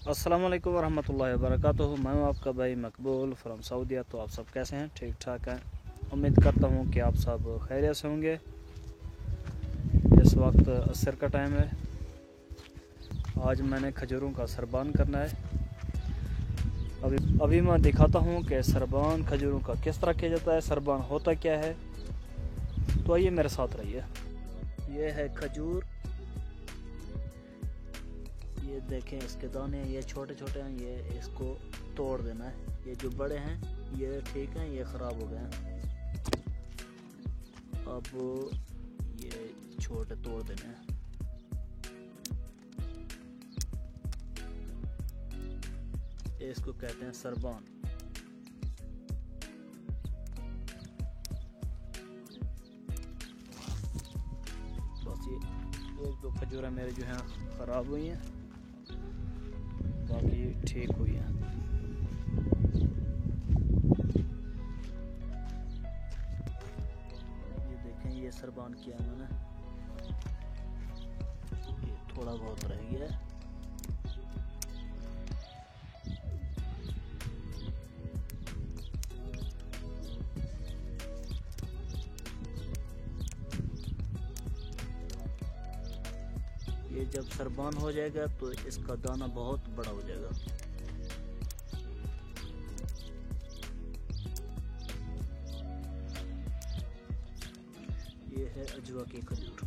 अस्सलाम वालेकुम वरहमतुल्लाहि वबरकातुहू। मैं हूँ आपका भाई मकबूल फ्रॉम सऊदीया। तो आप सब कैसे हैं? ठीक ठाक हैं। उम्मीद करता हूँ कि आप सब खैरियत से होंगे। इस वक्त असर का टाइम है। आज मैंने खजूरों का सरबान करना है। अभी मैं दिखाता हूँ कि सरबान खजूरों का किस तरह किया जाता है, सरबान होता क्या है। तो आइए मेरे साथ रहिए। ये है खजूर, ये देखें इसके दाने, ये छोटे छोटे हैं, ये इसको तोड़ देना है। ये जो बड़े हैं ये ठीक हैं, ये ख़राब हो गए हैं। अब ये छोटे तोड़ देने हैं। इसको कहते हैं सरबान। बस ये एक दो खजूरें मेरे जो हैं ख़राब हुई हैं, बाकी ठीक हुई हैं। ये देखें, ये सरबान किया मैंने, ये थोड़ा बहुत रह गया है। ये जब सरबान हो जाएगा तो इसका दाना बहुत बड़ा हो जाएगा। ये है अजवा की खजूर।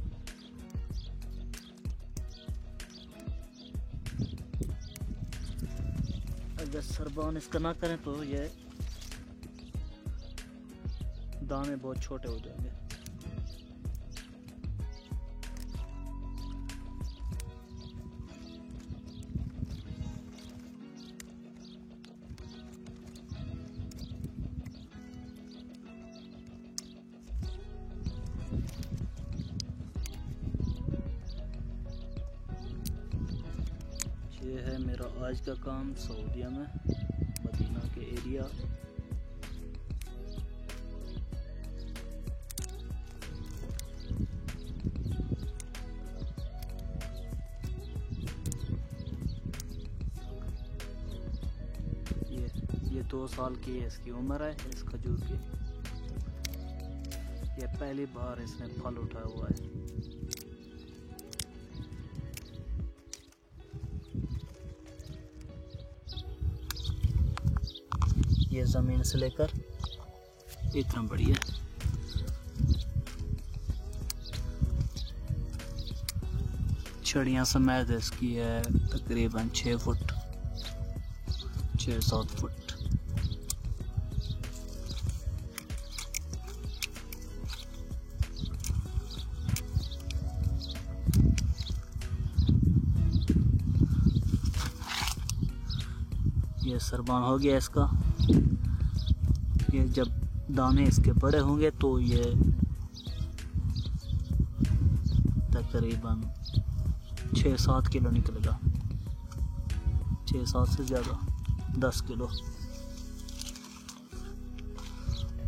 अगर सरबान इसका ना करें तो ये दाने बहुत छोटे हो जाएंगे। ये है मेरा आज का काम सऊदीया में, मदीना के एरिया। ये 2 साल की इसकी उम्र है इस खजूर की। ये पहली बार इसने फल उठाया हुआ है। ये ज़मीन से लेकर इतना बड़ी है। छड़ियाँ समेत इसकी है तकरीबन 6 फुट 6-7 फुट। ये सरबान हो गया इसका। ये जब दाने इसके बड़े होंगे तो ये तकरीबन 6-7 किलो निकलेगा। 6-7 से ज़्यादा 10 किलो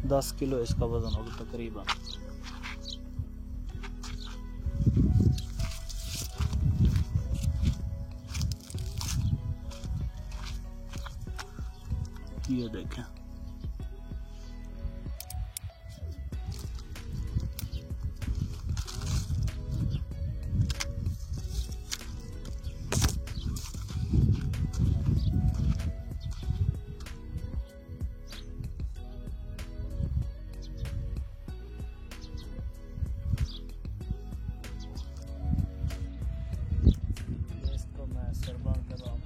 10 किलो इसका वज़न होगा तकरीबन। ये देखें, इसको मैं सरबान कर रहा हूँ।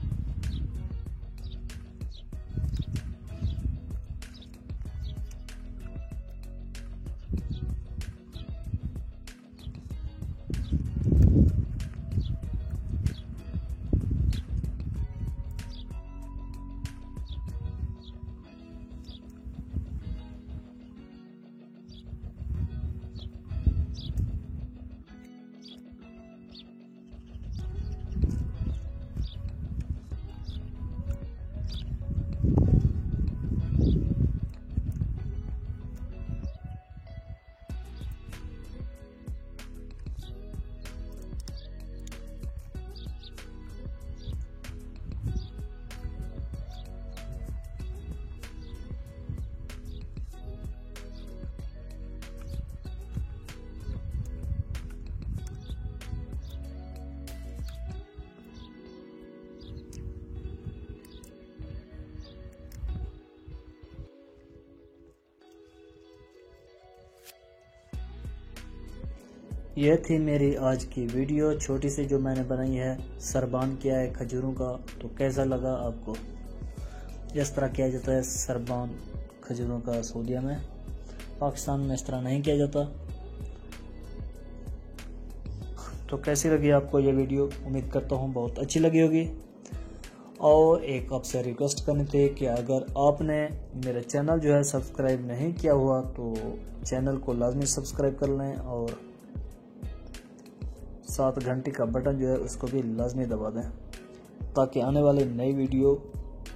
यह थी मेरी आज की वीडियो छोटी सी जो मैंने बनाई है। सरबान किया है खजूरों का, तो कैसा लगा आपको? इस तरह किया जाता है सरबान खजूरों का सऊदीया में। पाकिस्तान में इस तरह नहीं किया जाता। तो कैसी लगी आपको ये वीडियो? उम्मीद करता हूँ बहुत अच्छी लगी होगी। और एक आपसे रिक्वेस्ट करनी थी कि अगर आपने मेरा चैनल जो है सब्सक्राइब नहीं किया हुआ तो चैनल को लाजमी सब्सक्राइब कर लें और साथ घंटी का बटन जो है उसको भी लाजमी दबा दें ताकि आने वाली नई वीडियो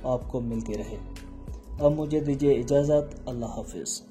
आपको मिलती रहे। अब मुझे दीजिए इजाज़त। अल्लाह हाफिज़।